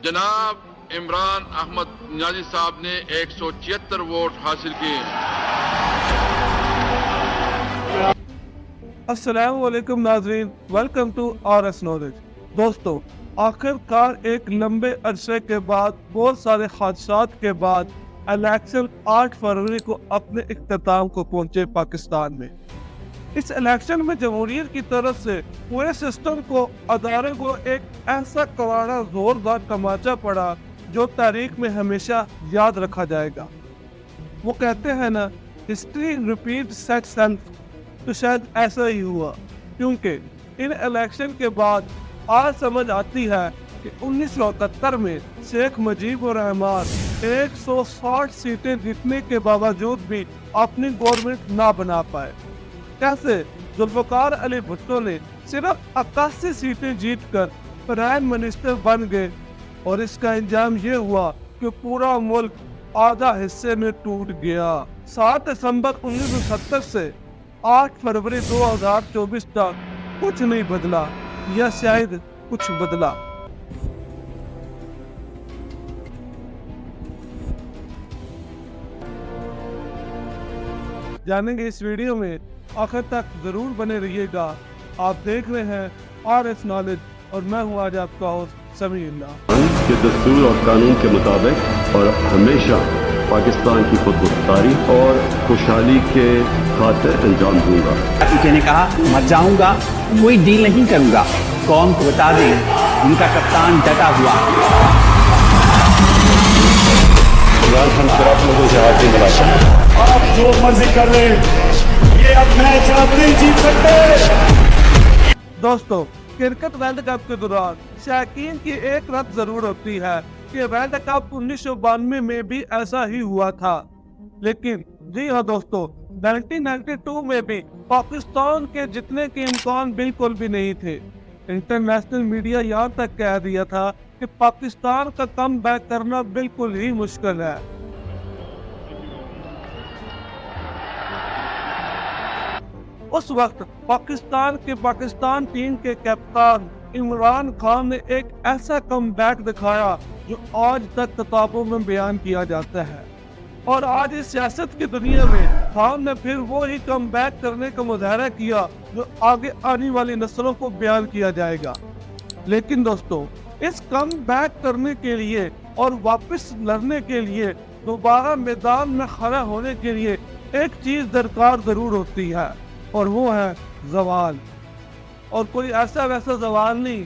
जनाब इमरान अहमद नियाज़ी साहब ने 176 वोट हासिल किए। अस्सलाम वालेकुम नाज़रीन, वेलकम टू RS नॉलेज। दोस्तों, आखिरकार एक लंबे अरसे के बाद, बहुत सारे हादसात के बाद इलेक्शन 8 फरवरी को अपने इख्तिताम को पहुंचे पाकिस्तान में। इस इलेक्शन में जमहूरियत की तरफ से पूरे सिस्टम को, अदारे को एक ऐसा करारा जोरदार तमाचा पड़ा जो तारीख में हमेशा याद रखा जाएगा। वो कहते हैं ना, हिस्ट्री रिपीट सेट सेल्फ, तो शायद ऐसा ही हुआ, क्योंकि इन इलेक्शन के बाद आज समझ आती है कि 1971 में शेख मुजीबुर रहमान 160 सीटें जीतने के बावजूद भी अपनी गवर्नमेंट ना बना पाए। कैसे जुल्फ़िकार अली भुट्टो ने सिर्फ 81 सीटें जीतकर प्राइम मिनिस्टर बन गए, और इसका अंजाम ये हुआ कि पूरा मुल्क आधा हिस्से में टूट गया। 7 दिसंबर 1970 से 8 फरवरी 2024 तक कुछ नहीं बदला, या शायद कुछ बदला। जानेंगे इस वीडियो में, आखिर तक जरूर बने रहिएगा। आप देख रहे हैं RS नॉलेज और मैं हूं आज आपका होस्ट समीउल्लाह। के दस्तूर और कानून के मुताबिक और हमेशा पाकिस्तान की खुदमुख्तारी और खुशहाली के खातिर अंजाम दूंगा। ने कहा मर जाऊंगा, कोई डील नहीं करूंगा। कौम को बता दें, उनका कप्तान डटा हुआ। आप जो मर्जी कर ले, ये अब मैच आप नहीं जीत सकते। दोस्तों, क्रिकेट वर्ल्ड कप के दौरान शौकीन की एक रत जरूर होती है कि वर्ल्ड कप 1992 में भी ऐसा ही हुआ था। लेकिन जी हाँ दोस्तों, 1992 में भी पाकिस्तान के जीतने के इम्कान बिल्कुल भी नहीं थे। इंटरनेशनल मीडिया यहाँ तक कह दिया था कि पाकिस्तान का कम बैक करना बिल्कुल ही मुश्किल है। उस वक्त पाकिस्तान टीम के कप्तान इमरान खान ने एक ऐसा कमबैक दिखाया जो आज तक किताबों में बयान किया जाता है, और आज इस सियासत की दुनिया में खान ने फिर वो ही कमबैक करने का मुजाहरा किया जो आगे आने वाली नस्लों को बयान किया जाएगा। लेकिन दोस्तों, इस कमबैक करने के लिए और वापस लड़ने के लिए, दोबारा मैदान में खड़ा होने के लिए एक चीज दरकार जरूर होती है, और वो है ज़वाल। और कोई ऐसा वैसा ज़वाल नहीं,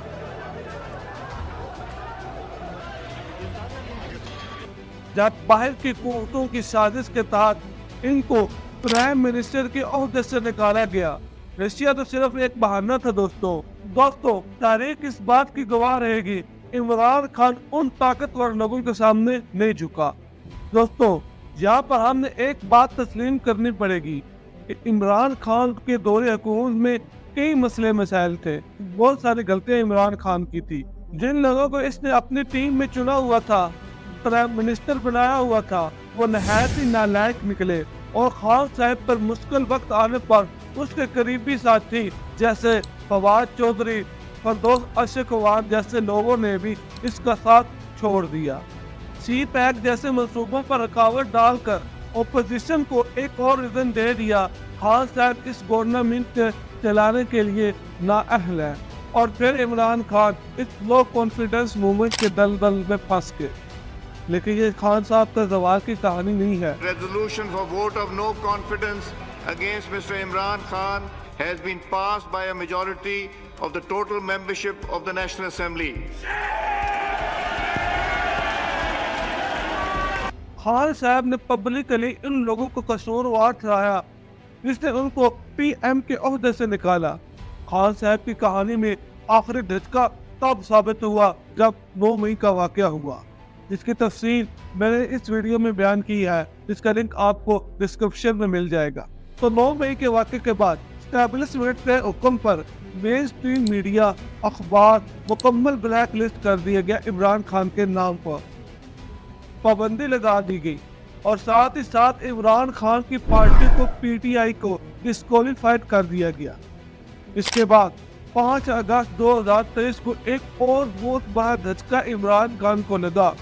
जब बाहर की कुव्वतों की साजिश के तहत इनको प्राइम मिनिस्टर के ओहदे से निकाला गया। रशिया तो सिर्फ एक बहाना था दोस्तों, तारीख इस बात की गवाह रहेगी, इमरान खान उन ताकतवर लोगों के सामने नहीं झुका। दोस्तों, यहाँ पर हमने एक बात तस्लीम करनी पड़ेगी, इमरान खान के दौरे हुकूमत में कई मसले मसाइल थे। बहुत सारी गलतियां इमरान खान की थी। जिन लोगों को इसने अपनी टीम में चुना हुआ था, प्राइम मिनिस्टर बनाया हुआ था, वो नहायत ही नालायक निकले, और खान साहब पर मुश्किल वक्त आने पर उसके करीबी साथी जैसे फवाद चौधरी, फरदौस अशरफ जैसे लोगों ने भी इसका साथ छोड़ दिया। सी पैक जैसे मंसूबों पर रुकावट डालकर ओपोजिशन को एक और रीजन दे दिया, खान साहब इस गवर्नमेंट चलाने के लिए नाअहल है। और फिर इमरान खान इस लो कॉन्फिडेंस मूवमेंट के दलदल में फंस गए। लेकिन ये खान साहब का ज़वाल की कहानी नहीं है। Resolution for vote of no confidence against Mr. Imran Khan has been passed by a majority of the total membership of the National Assembly. Khan साहब ने पब्लिकली इन लोगों को कसूरवार ठहराया जिसने उनको PM के ओहदे से निकाला। खान साहब की कहानी में आखिरी धचका तब साबित हुआ जब 9 मई का वाकया हुआ, जिसकी तफसील मैंने इस वीडियो में बयान की है, जिसका लिंक आपको डिस्क्रिप्शन में मिल जाएगा। तो 9 मई के वाकये के बाद एस्टैब्लिशमेंट के हुक्म पर मेन स्ट्रीम मीडिया, अखबार मुकम्मल ब्लैक लिस्ट कर दिया गया। इमरान खान के नाम पर पाबंदी लगा दी गई, और साथ ही साथ इमरान खान की पार्टी को PTI को डिस्क्वालीफाइड कर दिया गया। इसके बाद 5 अगस्त 2023 को एक और बहुत बड़ा धचका इमरान खान को लगा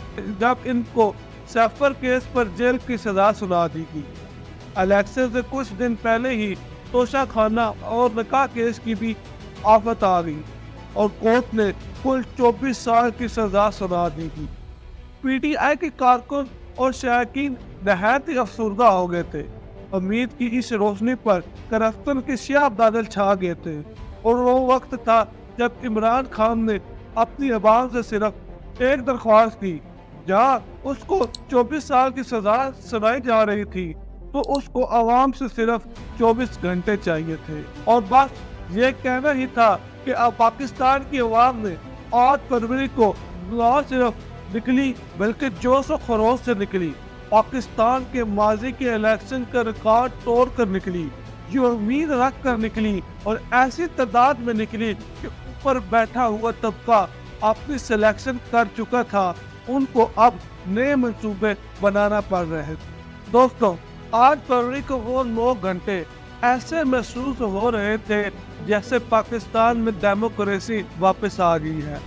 जब इनको सैफर केस पर जेल की सजा सुना दी गई। इलेक्शन से कुछ दिन पहले ही तोशाखाना और निकाह केस की भी आफत आ गई और कोर्ट ने कुल 24 साल की सजा सुना दी गई। पीटीआई के कारकुन और शायकीन नहायत ही अफसरदा हो गए थे। उम्मीद की इस रोशनी पर करप्शन के स्याह बादल छा गए थे और वो वक्त था जब इमरान खान ने अपनी आवाम से सिर्फ एक दरख्वास्त की, जहां उसको 24 साल की सजा सुनाई जा रही थी तो उसको आवाम से सिर्फ 24 घंटे चाहिए थे और बस ये कहना ही था कि अब पाकिस्तान की आवाम ने 8 फरवरी को न सिर्फ निकली बल्कि जोश और खरोश से निकली। पाकिस्तान के माजी के इलेक्शन का रिकॉर्ड तोड़ कर निकली, ये उम्मीद रख कर निकली और ऐसी तादाद में निकली कि ऊपर बैठा हुआ तबका अपनी सिलेक्शन कर चुका था, उनको अब नए मंसूबे बनाना पड़ रहे थे। दोस्तों, 8 फरवरी को वो 9 घंटे ऐसे महसूस हो रहे थे जैसे पाकिस्तान में डेमोक्रेसी वापस आ गई है।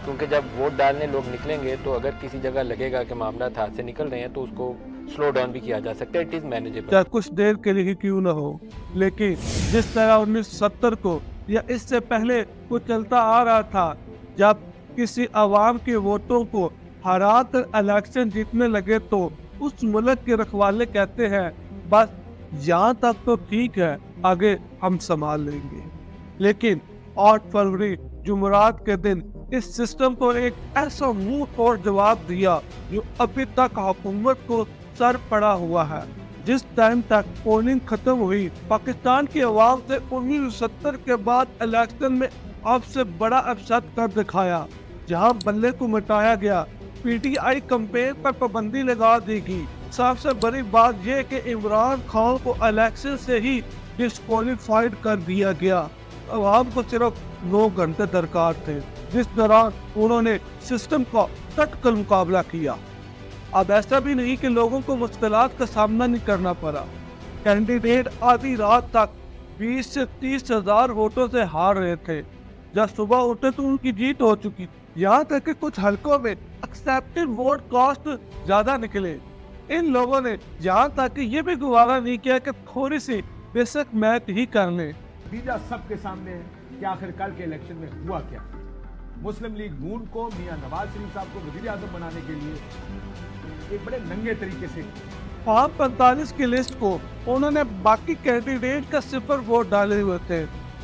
क्योंकि जब वोट डालने लोग निकलेंगे तो अगर किसी जगह लगेगा कि मामला हाथ से निकल रहे हैं तो उसको स्लो डाउन भी किया जा सकता है। इट इज मैनेजेबल, चाहे कुछ देर के लिए ही क्यों न हो। लेकिन जिस तरह 1970 को या इससे पहले वो चलता आ रहा था, जब किसी आवाम के वोटों को हरा कर इलेक्शन जीतने लगे तो उस मुल्क के रखवाले कहते हैं बस यहाँ तक तो ठीक है, आगे हम संभाल लेंगे। लेकिन 8 फरवरी जुमेरात के दिन इस सिस्टम को एक ऐसा मुंह तोड़ जवाब दिया जो अभी तक हुकूमत को सर पड़ा हुआ है। जिस टाइम तक पोलिंग खत्म हुई, पाकिस्तान की आवाम से 1970 के बाद इलेक्शन में आपसे बड़ा अपसेट कर दिखाया, जहां बल्ले को मिटाया गया। पीटीआई कैंपेन पर पाबंदी लगा दी गई। सबसे बड़ी बात यह कि इमरान खान को इलेक्शन से ही डिस्क्वालीफाइड कर दिया गया। आवाम को सिर्फ 9 घंटे दरकार थे, जिस दौरान उन्होंने सिस्टम का डटकर मुकाबला किया। अब ऐसा भी नहीं कि लोगों को मुश्किलात का सामना नहीं करना पड़ा। कैंडिडेट आधी रात तक 20 से 30 हजार वोटों से हार रहे थे। जब सुबह उठे तो उनकी जीत हो चुकी। यहाँ तक कि कुछ हलकों में एक्सेप्टेड वोट कास्ट ज्यादा निकले। इन लोगों ने यहाँ तक कि ये भी गुवारा नहीं किया कि थोड़ी सी बेशक मैच ही कर लें। नतीजा सबके सामने है कि आखिर कल के इलेक्शन में हुआ क्या। मुस्लिम लीग नून को मियां नवाज शरीफ साहब को वजीर आजम बनाने के लिए एक बड़े नंगे तरीके से फॉर्म 45 की लिस्ट को उन्होंने बाकी कैंडिडेट का सिफर वोट डाले हुए थे,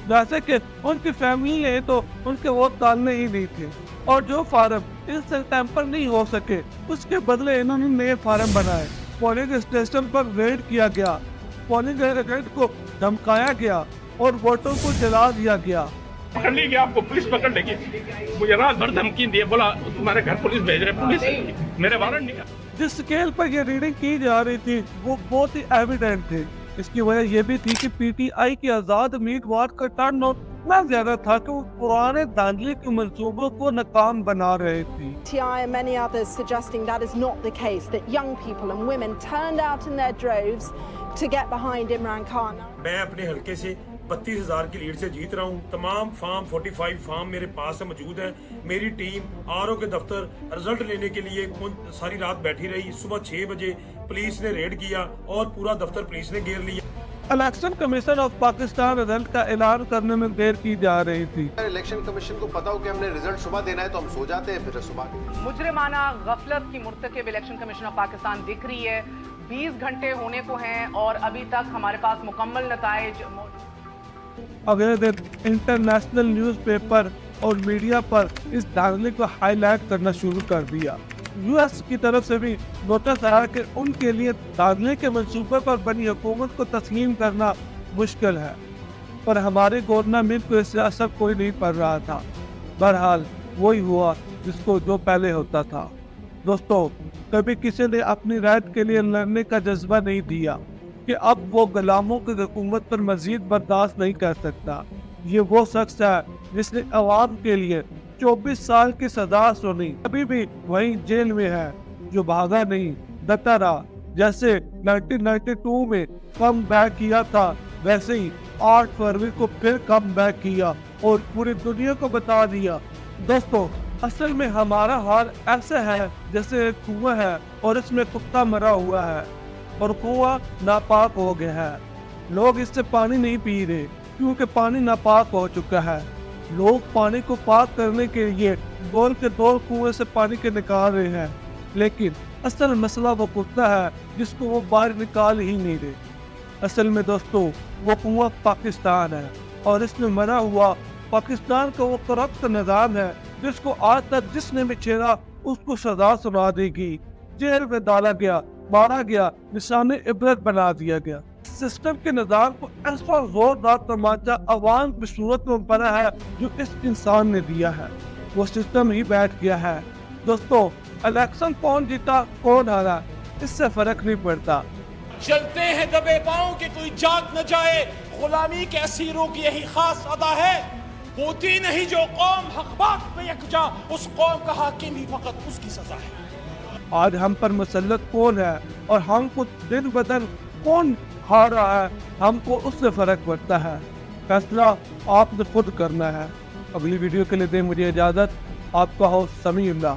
जैसे कि उनकी फैमिली है तो उनके वोट डालने ही नहीं थे। और जो फार्म इससे टेम्पर नहीं हो सके उसके बदले इन्होंने नए फार्म बनाए। पोलिंग स्टेशन पर रेड किया गया, पोलिंग एजेंट को धमकाया गया और वोटों को जला दिया गया। पकड़ ली गया, आपको पुलिस पकड़ लेगी। मुझे रात भर धमकी दिए, बोला तुम्हारे घर पुलिस भेज रहे, पुलिस मेरे वारंट नहीं। जिस स्केल पर ये रीडिंग की जा रही थी वो बहुत ही एविडेंट थे। इसकी वजह यह भी थी कि पीटीआई की आजाद उम्मीदवार का टर्नआउट इतना ज्यादा था कि वो पुराने धांधली के मंसूबों को नाकाम बना रहे थे। and many others suggesting that is not the case, that young people and women turned out in their droves to get behind Imran Khan. मैं अपने हल्के से 32,000 की लीड से जीत रहा हूँ। तमाम फार्म 45 फार्म मेरे पास मौजूद है। मेरी टीम आरओ के दफ्तर रिजल्ट लेने के लिए सारी रात बैठी रही। सुबह 6 बजे पुलिस ने रेड किया और पूरा दफ्तर पुलिस ने घेर लिया। Election commission of Pakistan result का ऐलान करने में देर की जा रही थी। इलेक्शन कमीशन को पता हो कि हमने रिजल्ट सुबह देना है तो हम सो जाते हैं, फिर सुबह मुजरिमाना गफलत की मुर्तकिब इलेक्शन कमीशन ऑफ पाकिस्तान दिख रही है। 20 घंटे होने को हैं और अभी तक हमारे पास मुकम्मल नताइज। अगले दिन इंटरनेशनल न्यूज़पेपर और मीडिया पर इस धांधली को हाईलाइट करना शुरू कर दिया। यूएस की तरफ से भी नोटिस आया कि उनके लिए धांधली के मंसूबे पर बनी हुकूमत को तस्लीम करना मुश्किल है, पर हमारे गवर्नमेंट को इससे असर कोई नहीं पड़ रहा था। बहरहाल वही हुआ जिसको जो पहले होता था। दोस्तों, कभी किसी ने अपनी राइट के लिए लड़ने का जज्बा नहीं दिया कि अब वो गुलामों की हुकूमत पर मजीद बर्दाश्त नहीं कर सकता। ये वो शख्स है जिसने अवाम के लिए 24 साल की सजा सुनी, अभी भी वहीं जेल में है, जो भागा नहीं, डटा रहा। जैसे 1992 में कम बैक किया था, वैसे ही 8 फरवरी को फिर कम बैक किया और पूरी दुनिया को बता दिया। दोस्तों, असल में हमारा हाल ऐसा है जैसे एक कुआं है और इसमें कुत्ता मरा हुआ है और कुआं नापाक हो गया है। लोग इससे पानी नहीं पी रहे क्योंकि पानी नापाक हो चुका है। लोग पानी को पाक करने के लिए दौड़ के दौड़ कुएं से पानी के निकाल रहे हैं, लेकिन असल मसला वो कुत्ता है जिसको वो बाहर निकाल ही नहीं रहे। असल में दोस्तों, वो कुआं पाकिस्तान है और इसमें मरा हुआ पाकिस्तान का वो करप्ट निज़ाम है जिसको आज तक जिसने भी छेड़ा उसको सजा सुना देगी, जेल में डाला गया, मारा गया, निशाने इबरत बना दिया गया। सिस्टम के निज़ाम को ऐसा जोरदार तमाचा अवाम की सूरत में पड़ा है जो इस इंसान ने दिया है, वो सिस्टम ही बैठ गया है। दोस्तों, इलेक्शन कौन जीता कौन हारा इससे फर्क नहीं पड़ता। चलते हैं दबे पांव कि कोई जाग न जाए, गुलामी के असीरों की यही खास अदा है। होती नहीं जो कौम हक बात पे यकजा, उस कौम का हाकिम ही फकत उसकी सजा है। आज हम पर मुसल्लत कौन है और हमको दिन ब दिन कौन खा रहा है, हमको उससे फर्क पड़ता है। फैसला आपने खुद करना है। अगली वीडियो के लिए दें मुझे इजाज़त। आपका होस्ट समीउल्लाह।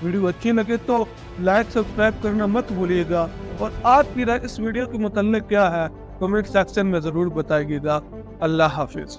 वीडियो अच्छी लगे तो लाइक सब्सक्राइब करना मत भूलिएगा और आपकी राय इस वीडियो के मुताल्लिक क्या है कमेंट सेक्शन में ज़रूर बताइएगा। अल्लाह हाफिज़।